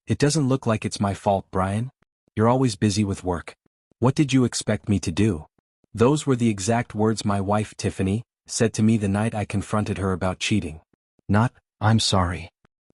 It doesn't look like it's my fault, Brian. You're always busy with work. What did you expect me to do? Those were the exact words my wife, Tiffany, said to me the night I confronted her about cheating. Not, "I'm sorry."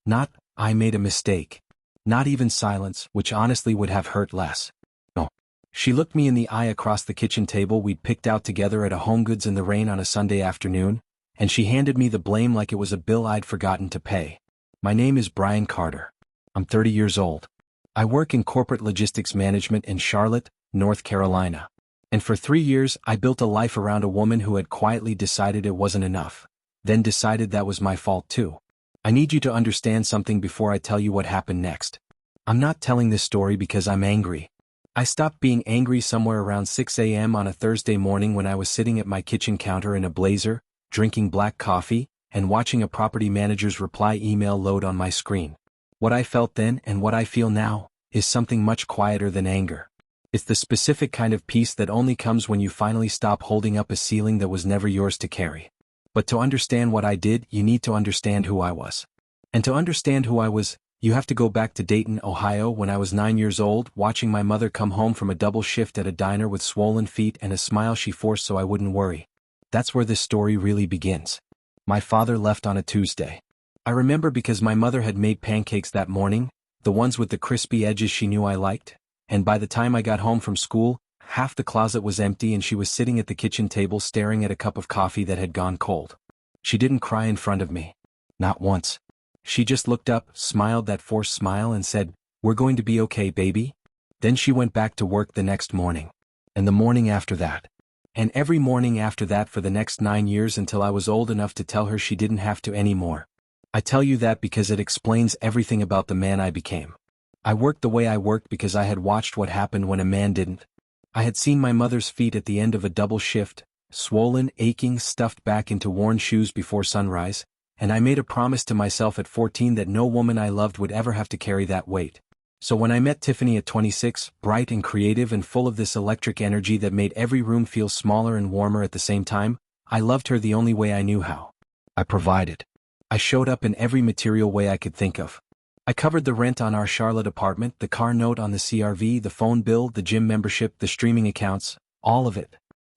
Not, "I made a mistake." Not even silence, which honestly would have hurt less. No. She looked me in the eye across the kitchen table we'd picked out together at a HomeGoods in the rain on a Sunday afternoon, and she handed me the blame like it was a bill I'd forgotten to pay. My name is Brian Carter. I'm 30 years old. I work in corporate logistics management in Charlotte, North Carolina. And for 3 years I built a life around a woman who had quietly decided it wasn't enough, then decided that was my fault too. I need you to understand something before I tell you what happened next. I'm not telling this story because I'm angry. I stopped being angry somewhere around 6 a.m. on a Thursday morning when I was sitting at my kitchen counter in a blazer, drinking black coffee, and watching a property manager's reply email load on my screen. What I felt then and what I feel now is something much quieter than anger. It's the specific kind of peace that only comes when you finally stop holding up a ceiling that was never yours to carry. But to understand what I did, you need to understand who I was. And to understand who I was, you have to go back to Dayton, Ohio when I was 9 years old, watching my mother come home from a double shift at a diner with swollen feet and a smile she forced so I wouldn't worry. That's where this story really begins. My father left on a Tuesday. I remember because my mother had made pancakes that morning, the ones with the crispy edges she knew I liked, and by the time I got home from school, half the closet was empty and she was sitting at the kitchen table staring at a cup of coffee that had gone cold. She didn't cry in front of me. Not once. She just looked up, smiled that forced smile and said, "We're going to be okay, baby." Then she went back to work the next morning. And the morning after that. And every morning after that for the next 9 years until I was old enough to tell her she didn't have to anymore. I tell you that because it explains everything about the man I became. I worked the way I worked because I had watched what happened when a man didn't. I had seen my mother's feet at the end of a double shift, swollen, aching, stuffed back into worn shoes before sunrise, and I made a promise to myself at 14 that no woman I loved would ever have to carry that weight. So when I met Tiffany at 26, bright and creative and full of this electric energy that made every room feel smaller and warmer at the same time, I loved her the only way I knew how. I provided. I showed up in every material way I could think of. I covered the rent on our Charlotte apartment, the car note on the CRV, the phone bill, the gym membership, the streaming accounts, all of it.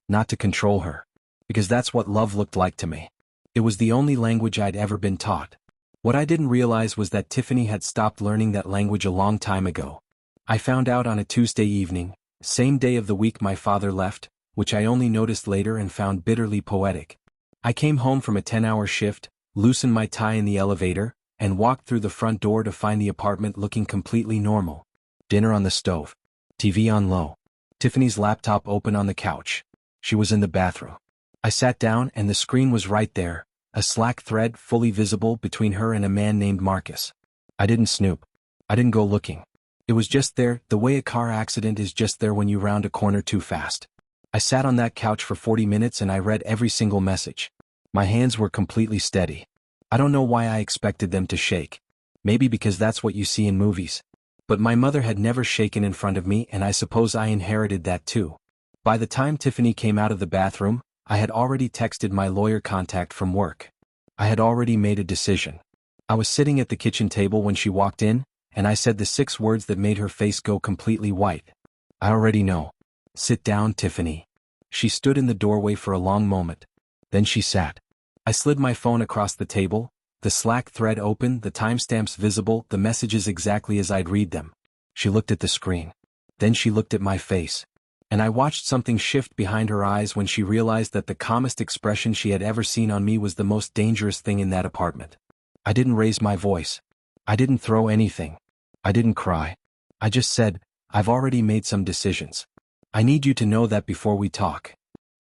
Not to control her. Because that's what love looked like to me. It was the only language I'd ever been taught. What I didn't realize was that Tiffany had stopped learning that language a long time ago. I found out on a Tuesday evening, same day of the week my father left, which I only noticed later and found bitterly poetic. I came home from a 10-hour shift, loosened my tie in the elevator, and walked through the front door to find the apartment looking completely normal. Dinner on the stove. TV on low. Tiffany's laptop open on the couch. She was in the bathroom. I sat down and the screen was right there, a Slack thread fully visible between her and a man named Marcus. I didn't snoop. I didn't go looking. It was just there, the way a car accident is just there when you round a corner too fast. I sat on that couch for 40 minutes and I read every single message. My hands were completely steady. I don't know why I expected them to shake. Maybe because that's what you see in movies. But my mother had never shaken in front of me and I suppose I inherited that too. By the time Tiffany came out of the bathroom, I had already texted my lawyer contact from work. I had already made a decision. I was sitting at the kitchen table when she walked in, and I said the 6 words that made her face go completely white. I already know. Sit down, Tiffany. She stood in the doorway for a long moment. Then she sat. I slid my phone across the table, the Slack thread open, the timestamps visible, the messages exactly as I'd read them. She looked at the screen. Then she looked at my face. And I watched something shift behind her eyes when she realized that the calmest expression she had ever seen on me was the most dangerous thing in that apartment. I didn't raise my voice. I didn't throw anything. I didn't cry. I just said, "I've already made some decisions. I need you to know that before we talk."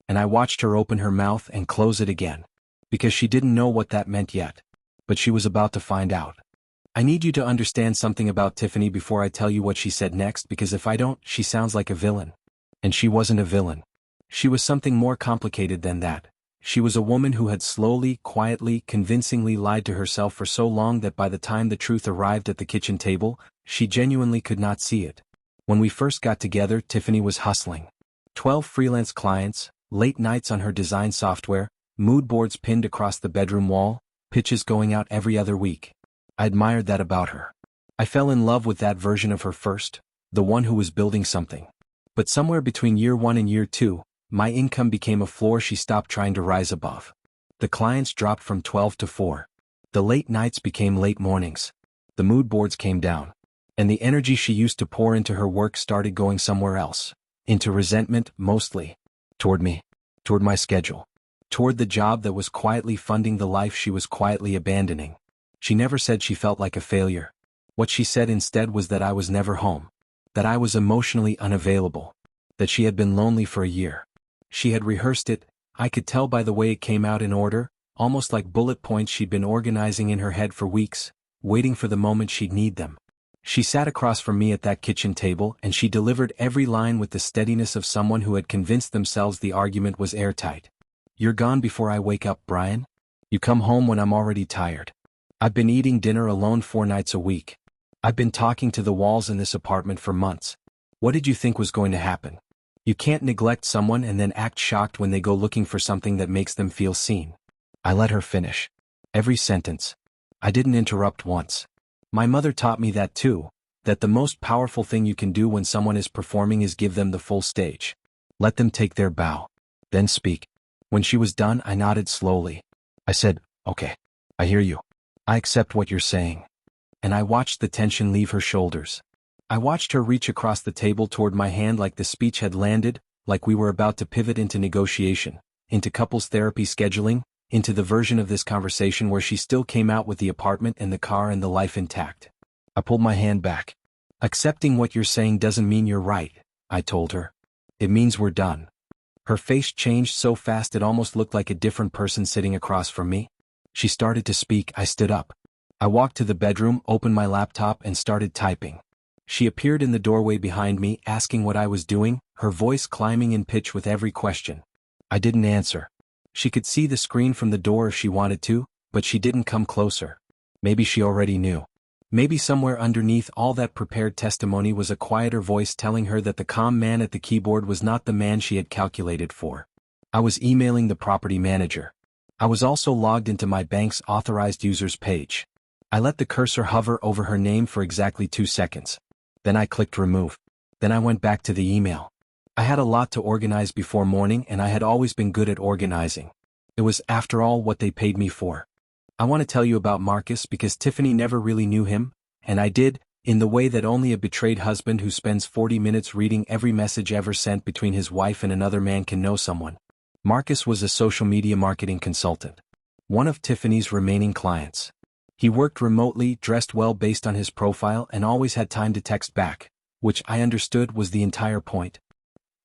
And I watched her open her mouth and close it again. Because she didn't know what that meant yet. But she was about to find out. I need you to understand something about Tiffany before I tell you what she said next, because if I don't, she sounds like a villain. And she wasn't a villain. She was something more complicated than that. She was a woman who had slowly, quietly, convincingly lied to herself for so long that by the time the truth arrived at the kitchen table, she genuinely could not see it. When we first got together, Tiffany was hustling. 12 freelance clients, late nights on her design software, mood boards pinned across the bedroom wall, pitches going out every other week. I admired that about her. I fell in love with that version of her first, the one who was building something. But somewhere between year 1 and year 2, my income became a floor she stopped trying to rise above. The clients dropped from 12 to 4. The late nights became late mornings. The mood boards came down. And the energy she used to pour into her work started going somewhere else. Into resentment, mostly. Toward me. Toward my schedule. Toward the job that was quietly funding the life she was quietly abandoning. She never said she felt like a failure. What she said instead was that I was never home. That I was emotionally unavailable. That she had been lonely for a year. She had rehearsed it, I could tell by the way it came out in order, almost like bullet points she'd been organizing in her head for weeks, waiting for the moment she'd need them. She sat across from me at that kitchen table and she delivered every line with the steadiness of someone who had convinced themselves the argument was airtight. You're gone before I wake up, Brian. You come home when I'm already tired. I've been eating dinner alone 4 nights a week. I've been talking to the walls in this apartment for months. What did you think was going to happen? You can't neglect someone and then act shocked when they go looking for something that makes them feel seen. I let her finish. Every sentence. I didn't interrupt once. My mother taught me that too, that the most powerful thing you can do when someone is performing is give them the full stage. Let them take their bow. Then speak. When she was done, I nodded slowly. I said, okay. I hear you. I accept what you're saying. And I watched the tension leave her shoulders. I watched her reach across the table toward my hand like the speech had landed, like we were about to pivot into negotiation, into couples therapy scheduling, into the version of this conversation where she still came out with the apartment and the car and the life intact. I pulled my hand back. Accepting what you're saying doesn't mean you're right, I told her. It means we're done. Her face changed so fast it almost looked like a different person sitting across from me. She started to speak. I stood up. I walked to the bedroom, opened my laptop and started typing. She appeared in the doorway behind me, asking what I was doing, her voice climbing in pitch with every question. I didn't answer. She could see the screen from the door if she wanted to, but she didn't come closer. Maybe she already knew. Maybe somewhere underneath all that prepared testimony was a quieter voice telling her that the calm man at the keyboard was not the man she had calculated for. I was emailing the property manager. I was also logged into my bank's authorized users page. I let the cursor hover over her name for exactly 2 seconds. Then I clicked remove. Then I went back to the email. I had a lot to organize before morning and I had always been good at organizing. It was, after all, what they paid me for. I want to tell you about Marcus because Tiffany never really knew him, and I did, in the way that only a betrayed husband who spends 40 minutes reading every message ever sent between his wife and another man can know someone. Marcus was a social media marketing consultant. One of Tiffany's remaining clients. He worked remotely, dressed well based on his profile and always had time to text back, which I understood was the entire point.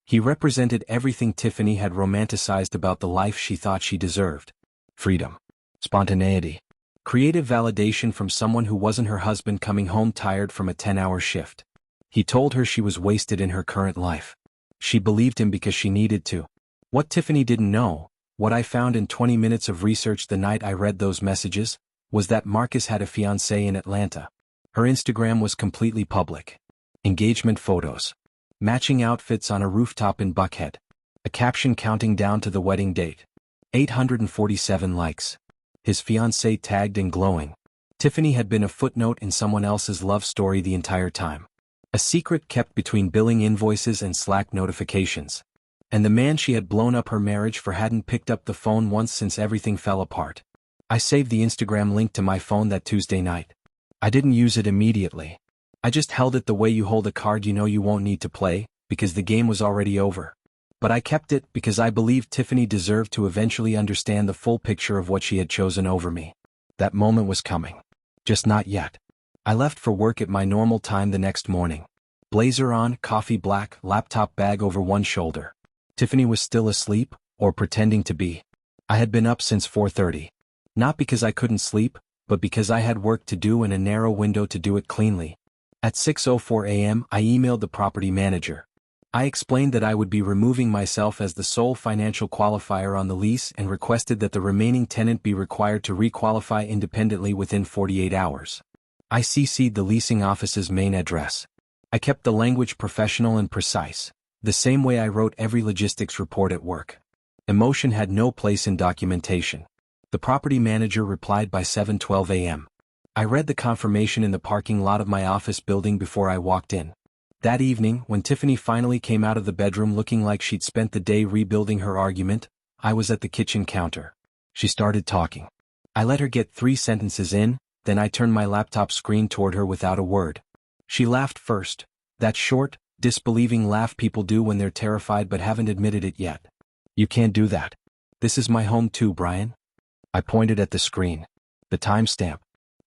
He represented everything Tiffany had romanticized about the life she thought she deserved. Freedom. Spontaneity. Creative validation from someone who wasn't her husband coming home tired from a 10-hour shift. He told her she was wasted in her current life. She believed him because she needed to. What Tiffany didn't know, what I found in 20 minutes of research the night I read those messages, was that Marcus had a fiancée in Atlanta. Her Instagram was completely public. Engagement photos. Matching outfits on a rooftop in Buckhead. A caption counting down to the wedding date. 847 likes. His fiancée tagged and glowing. Tiffany had been a footnote in someone else's love story the entire time. A secret kept between billing invoices and Slack notifications. And the man she had blown up her marriage for hadn't picked up the phone once since everything fell apart. I saved the Instagram link to my phone that Tuesday night. I didn't use it immediately. I just held it the way you hold a card you know you won't need to play, because the game was already over. But I kept it because I believed Tiffany deserved to eventually understand the full picture of what she had chosen over me. That moment was coming. Just not yet. I left for work at my normal time the next morning. Blazer on, coffee black, laptop bag over one shoulder. Tiffany was still asleep, or pretending to be. I had been up since 4:30. Not because I couldn't sleep, but because I had work to do and a narrow window to do it cleanly. At 6:04 a.m., I emailed the property manager. I explained that I would be removing myself as the sole financial qualifier on the lease and requested that the remaining tenant be required to requalify independently within 48 hours. I CC'd the leasing office's main address. I kept the language professional and precise, the same way I wrote every logistics report at work. Emotion had no place in documentation. The property manager replied by 7:12 a.m. I read the confirmation in the parking lot of my office building before I walked in. That evening, when Tiffany finally came out of the bedroom looking like she'd spent the day rebuilding her argument, I was at the kitchen counter. She started talking. I let her get 3 sentences in, then I turned my laptop screen toward her without a word. She laughed first, that short, disbelieving laugh people do when they're terrified but haven't admitted it yet. You can't do that. This is my home too, Brian. I pointed at the screen. The timestamp.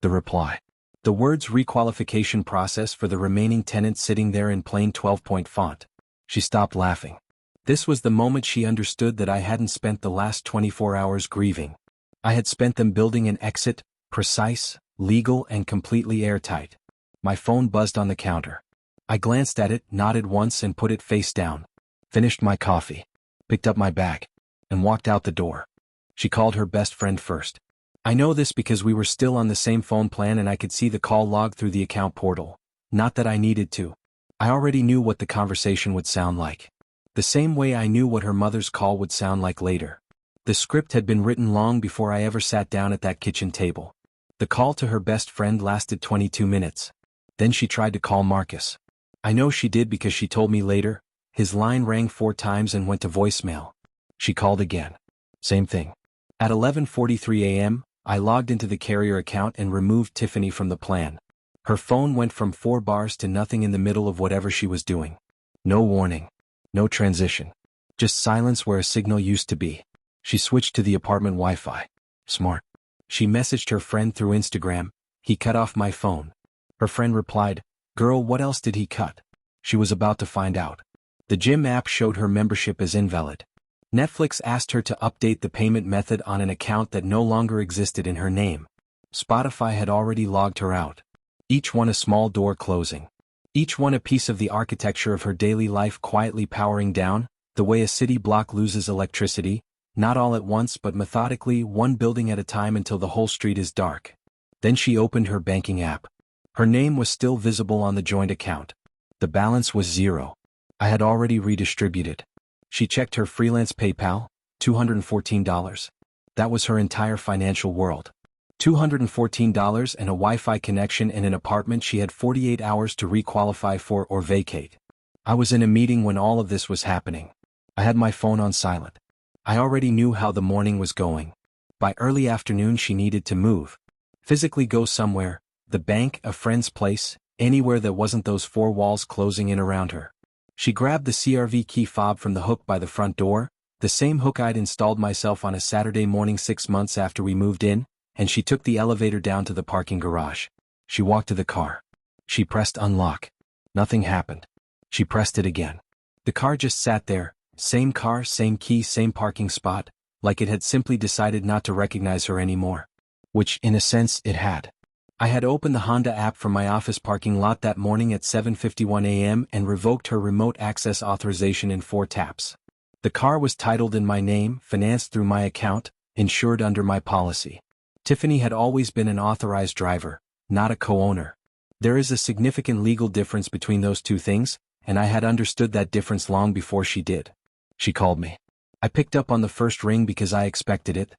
The reply. The words requalification process for the remaining tenants sitting there in plain 12-point font. She stopped laughing. This was the moment she understood that I hadn't spent the last 24 hours grieving. I had spent them building an exit, precise, legal and completely airtight. My phone buzzed on the counter. I glanced at it, nodded once and put it face down. Finished my coffee. Picked up my bag. And walked out the door. She called her best friend first. I know this because we were still on the same phone plan and I could see the call log through the account portal. Not that I needed to. I already knew what the conversation would sound like. The same way I knew what her mother's call would sound like later. The script had been written long before I ever sat down at that kitchen table. The call to her best friend lasted 22 minutes. Then she tried to call Marcus. I know she did because she told me later. His line rang 4 times and went to voicemail. She called again. Same thing. At 11:43 a.m., I logged into the carrier account and removed Tiffany from the plan. Her phone went from 4 bars to nothing in the middle of whatever she was doing. No warning. No transition. Just silence where a signal used to be. She switched to the apartment Wi-Fi. Smart. She messaged her friend through Instagram. He cut off my phone. Her friend replied, "Girl, what else did he cut?" She was about to find out. The gym app showed her membership as invalid. Netflix asked her to update the payment method on an account that no longer existed in her name. Spotify had already logged her out. Each one a small door closing. Each one a piece of the architecture of her daily life quietly powering down, the way a city block loses electricity, not all at once but methodically, one building at a time until the whole street is dark. Then she opened her banking app. Her name was still visible on the joint account. The balance was 0. I had already redistributed. She checked her freelance PayPal, $214. That was her entire financial world. $214 and a Wi-Fi connection in an apartment she had 48 hours to requalify for or vacate. I was in a meeting when all of this was happening. I had my phone on silent. I already knew how the morning was going. By early afternoon she needed to move. Physically go somewhere, the bank, a friend's place, anywhere that wasn't those 4 walls closing in around her. She grabbed the CRV key fob from the hook by the front door, the same hook I'd installed myself on a Saturday morning 6 months after we moved in, and she took the elevator down to the parking garage. She walked to the car. She pressed unlock. Nothing happened. She pressed it again. The car just sat there, same car, same key, same parking spot, like it had simply decided not to recognize her anymore. Which, in a sense, it had. I had opened the Honda app from my office parking lot that morning at 7:51 a.m. and revoked her remote access authorization in 4 taps. The car was titled in my name, financed through my account, insured under my policy. Tiffany had always been an authorized driver, not a co-owner. There is a significant legal difference between those two things, and I had understood that difference long before she did. She called me. I picked up on the first ring because I expected it.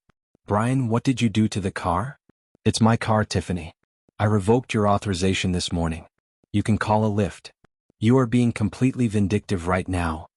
"Brian, what did you do to the car?" "It's my car, Tiffany. I revoked your authorization this morning. You can call a Lyft. You are being completely vindictive right now."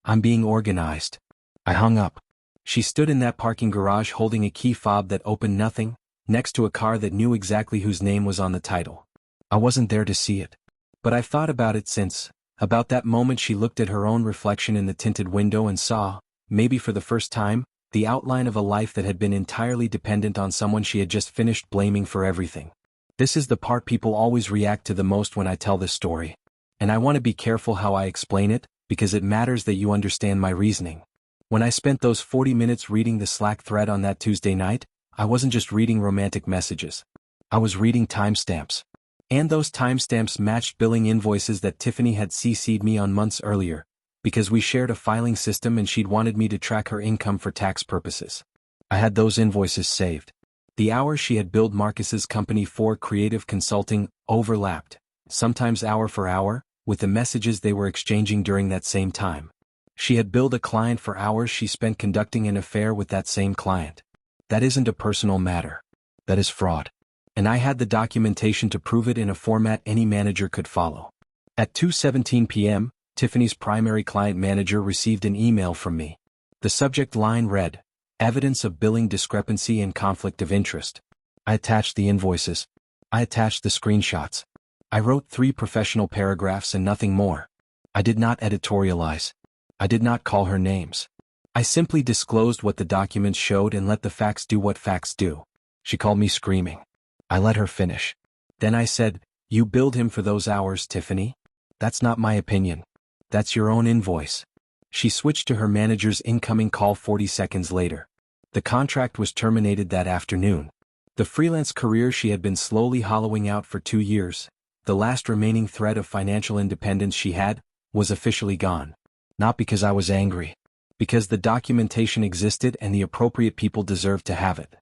"I'm being organized." I hung up. She stood in that parking garage holding a key fob that opened nothing, next to a car that knew exactly whose name was on the title. I wasn't there to see it. But I've thought about it since. About that moment she looked at her own reflection in the tinted window and saw, maybe for the first time, the outline of a life that had been entirely dependent on someone she had just finished blaming for everything. This is the part people always react to the most when I tell this story. And I want to be careful how I explain it, because it matters that you understand my reasoning. When I spent those 40 minutes reading the Slack thread on that Tuesday night, I wasn't just reading romantic messages. I was reading timestamps. And those timestamps matched billing invoices that Tiffany had CC'd me on months earlier, because we shared a filing system and she'd wanted me to track her income for tax purposes. I had those invoices saved. The hours she had billed Marcus's company for creative consulting overlapped, sometimes hour for hour, with the messages they were exchanging during that same time. She had billed a client for hours she spent conducting an affair with that same client. That isn't a personal matter. That is fraud. And I had the documentation to prove it in a format any manager could follow. At 2:17 p.m., Tiffany's primary client manager received an email from me. The subject line read, "Evidence of billing discrepancy and conflict of interest." I attached the invoices. I attached the screenshots. I wrote 3 professional paragraphs and nothing more. I did not editorialize. I did not call her names. I simply disclosed what the documents showed and let the facts do what facts do. She called me screaming. I let her finish. Then I said, "You billed him for those hours, Tiffany? That's not my opinion. That's your own invoice." She switched to her manager's incoming call 40 seconds later. The contract was terminated that afternoon. The freelance career she had been slowly hollowing out for 2 years, the last remaining thread of financial independence she had, was officially gone. Not because I was angry. Because the documentation existed and the appropriate people deserved to have it.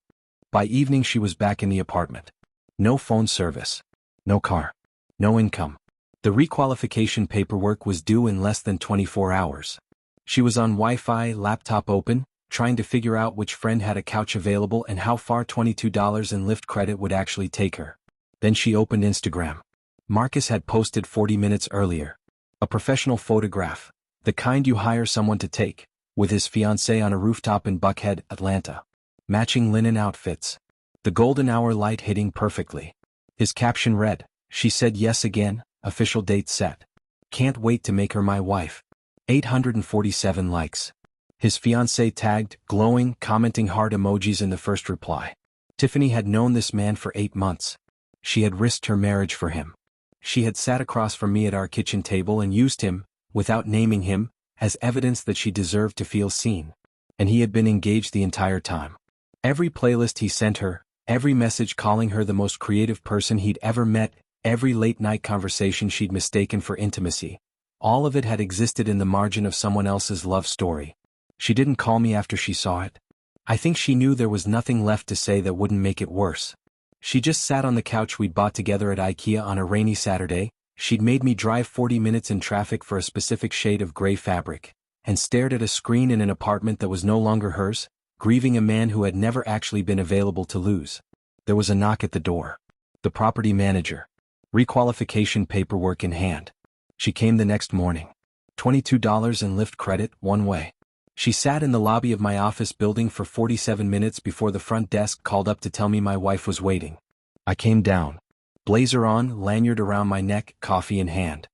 By evening she was back in the apartment. No phone service. No car. No income. The requalification paperwork was due in less than 24 hours. She was on Wi-Fi, laptop open, trying to figure out which friend had a couch available and how far $22 in Lyft credit would actually take her. Then she opened Instagram. Marcus had posted 40 minutes earlier. A professional photograph, the kind you hire someone to take, with his fiancée on a rooftop in Buckhead, Atlanta. Matching linen outfits. The golden hour light hitting perfectly. His caption read, "She said yes again, official date set. Can't wait to make her my wife." 847 likes. His fiancée tagged, glowing, commenting heart emojis in the first reply. Tiffany had known this man for 8 months. She had risked her marriage for him. She had sat across from me at our kitchen table and used him, without naming him, as evidence that she deserved to feel seen. And he had been engaged the entire time. Every playlist he sent her, every message calling her the most creative person he'd ever met, every late-night conversation she'd mistaken for intimacy. All of it had existed in the margin of someone else's love story. She didn't call me after she saw it. I think she knew there was nothing left to say that wouldn't make it worse. She just sat on the couch we'd bought together at IKEA on a rainy Saturday. She'd made me drive 40 minutes in traffic for a specific shade of gray fabric, and stared at a screen in an apartment that was no longer hers, grieving a man who had never actually been available to lose. There was a knock at the door. The property manager. Requalification paperwork in hand. She came the next morning. $22 in Lyft credit, one way. She sat in the lobby of my office building for 47 minutes before the front desk called up to tell me my wife was waiting. I came down. Blazer on, lanyard around my neck, coffee in hand.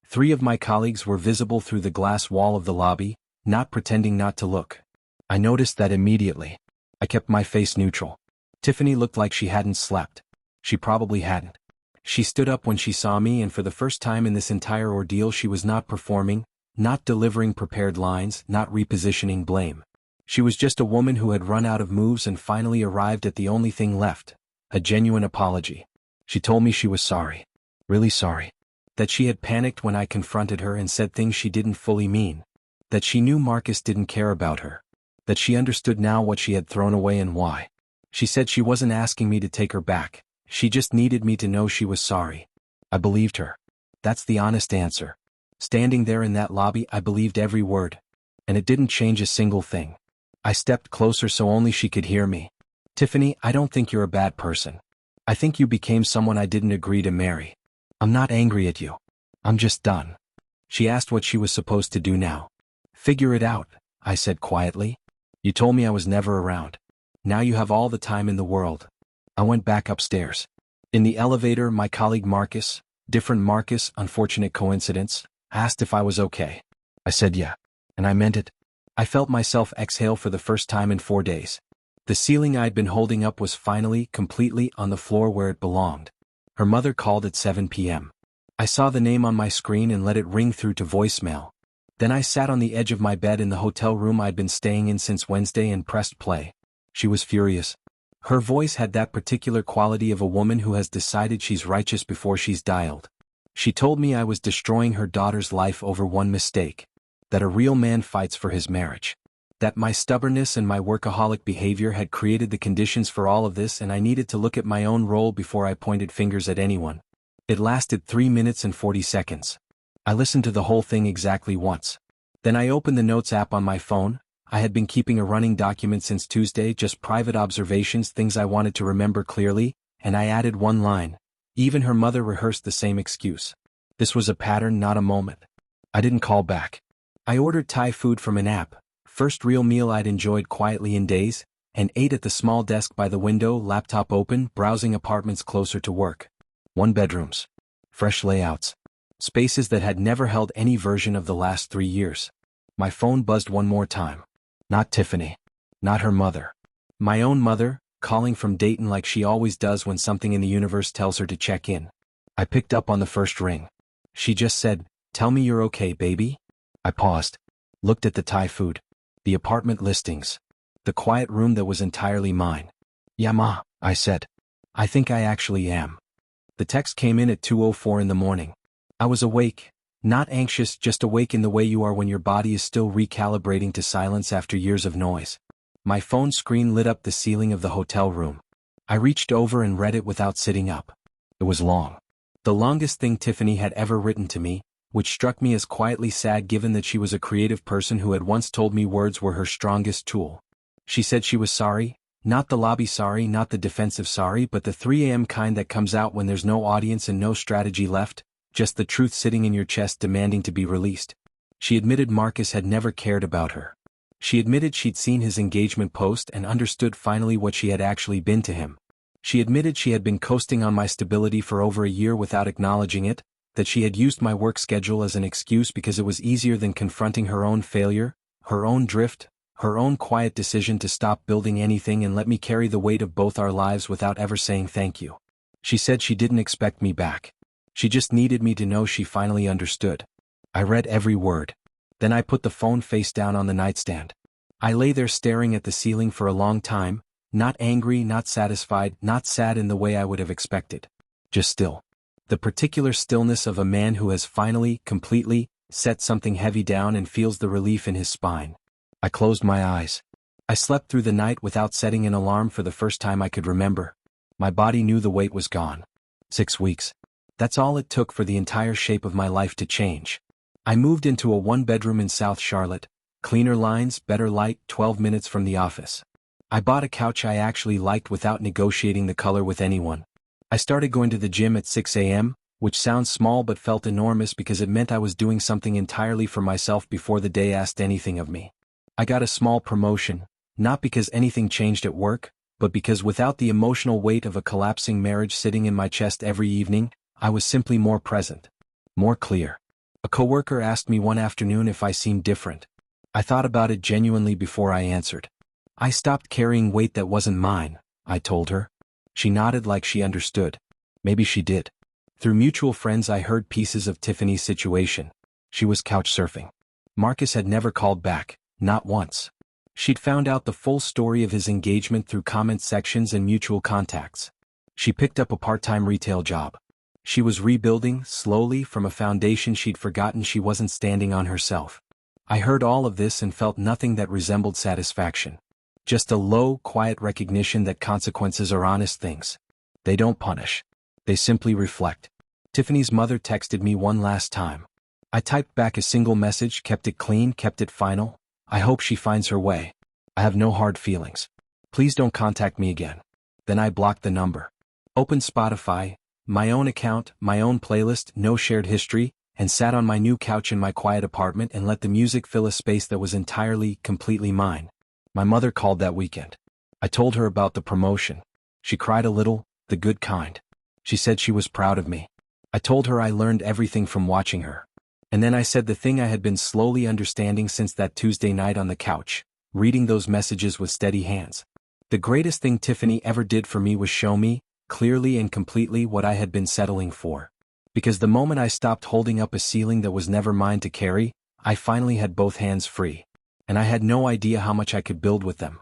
3 of my colleagues were visible through the glass wall of the lobby, not pretending not to look. I noticed that immediately. I kept my face neutral. Tiffany looked like she hadn't slept. She probably hadn't. She stood up when she saw me, and for the first time in this entire ordeal she was not performing, not delivering prepared lines, not repositioning blame. She was just a woman who had run out of moves and finally arrived at the only thing left, a genuine apology. She told me she was sorry. Really sorry. That she had panicked when I confronted her and said things she didn't fully mean. That she knew Marcus didn't care about her. That she understood now what she had thrown away and why. She said she wasn't asking me to take her back. She just needed me to know she was sorry. I believed her. That's the honest answer. Standing there in that lobby, I believed every word. And it didn't change a single thing. I stepped closer so only she could hear me. "Tiffany, I don't think you're a bad person. I think you became someone I didn't agree to marry. I'm not angry at you. I'm just done." She asked what she was supposed to do now. "Figure it out," I said quietly. "You told me I was never around. Now you have all the time in the world." I went back upstairs. In the elevator, my colleague Marcus, different Marcus, unfortunate coincidence, asked if I was okay. I said yeah. And I meant it. I felt myself exhale for the first time in 4 days. The ceiling I'd been holding up was finally, completely, on the floor where it belonged. Her mother called at 7 p.m. I saw the name on my screen and let it ring through to voicemail. Then I sat on the edge of my bed in the hotel room I'd been staying in since Wednesday and pressed play. She was furious. Her voice had that particular quality of a woman who has decided she's righteous before she's dialed. She told me I was destroying her daughter's life over one mistake. That a real man fights for his marriage. That my stubbornness and my workaholic behavior had created the conditions for all of this, and I needed to look at my own role before I pointed fingers at anyone. It lasted 3 minutes and 40 seconds. I listened to the whole thing exactly once. Then I opened the notes app on my phone. I had been keeping a running document since Tuesday, just private observations, things I wanted to remember clearly, and I added one line. Even her mother rehearsed the same excuse. This was a pattern, not a moment. I didn't call back. I ordered Thai food from an app, first real meal I'd enjoyed quietly in days, and ate at the small desk by the window, laptop open, browsing apartments closer to work. 1 bedrooms. Fresh layouts. Spaces that had never held any version of the last 3 years. My phone buzzed one more time. Not Tiffany. Not her mother. My own mother, calling from Dayton like she always does when something in the universe tells her to check in. I picked up on the first ring. She just said, "Tell me you're okay, baby." I paused. Looked at the Thai food. The apartment listings. The quiet room that was entirely mine. "Yeah, ma," I said. "I think I actually am." The text came in at 2:04 in the morning. I was awake. Not anxious, just awake in the way you are when your body is still recalibrating to silence after years of noise. My phone screen lit up the ceiling of the hotel room. I reached over and read it without sitting up. It was long. The longest thing Tiffany had ever written to me, which struck me as quietly sad given that she was a creative person who had once told me words were her strongest tool. She said she was sorry, not the lobby sorry, not the defensive sorry, but the 3 a.m. kind that comes out when there's no audience and no strategy left, just the truth sitting in your chest demanding to be released. She admitted Marcus had never cared about her. She admitted she'd seen his engagement post and understood finally what she had actually been to him. She admitted she had been coasting on my stability for over a year without acknowledging it, that she had used my work schedule as an excuse because it was easier than confronting her own failure, her own drift, her own quiet decision to stop building anything and let me carry the weight of both our lives without ever saying thank you. She said she didn't expect me back. She just needed me to know she finally understood. I read every word. Then I put the phone face down on the nightstand. I lay there staring at the ceiling for a long time, not angry, not satisfied, not sad in the way I would have expected. Just still. The particular stillness of a man who has finally, completely, set something heavy down and feels the relief in his spine. I closed my eyes. I slept through the night without setting an alarm for the first time I could remember. My body knew the weight was gone. 6 weeks. That's all it took for the entire shape of my life to change. I moved into a 1-bedroom in South Charlotte, cleaner lines, better light, 12 minutes from the office. I bought a couch I actually liked without negotiating the color with anyone. I started going to the gym at 6 a.m., which sounds small but felt enormous because it meant I was doing something entirely for myself before the day asked anything of me. I got a small promotion, not because anything changed at work, but because without the emotional weight of a collapsing marriage sitting in my chest every evening, I was simply more present. More clear. A coworker asked me one afternoon if I seemed different. I thought about it genuinely before I answered. I stopped carrying weight that wasn't mine, I told her. She nodded like she understood. Maybe she did. Through mutual friends I heard pieces of Tiffany's situation. She was couch surfing. Marcus had never called back, not once. She'd found out the full story of his engagement through comment sections and mutual contacts. She picked up a part-time retail job. She was rebuilding, slowly, from a foundation she'd forgotten she wasn't standing on herself. I heard all of this and felt nothing that resembled satisfaction. Just a low, quiet recognition that consequences are honest things. They don't punish. They simply reflect. Tiffany's mother texted me one last time. I typed back a single message, kept it clean, kept it final. I hope she finds her way. I have no hard feelings. Please don't contact me again. Then I blocked the number. Opened Spotify, my own account, my own playlist, no shared history, and sat on my new couch in my quiet apartment and let the music fill a space that was entirely, completely mine. My mother called that weekend. I told her about the promotion. She cried a little, the good kind. She said she was proud of me. I told her I learned everything from watching her. And then I said the thing I had been slowly understanding since that Tuesday night on the couch, reading those messages with steady hands. The greatest thing Tiffany ever did for me was show me, clearly and completely, what I had been settling for. Because the moment I stopped holding up a ceiling that was never mine to carry, I finally had both hands free. And I had no idea how much I could build with them.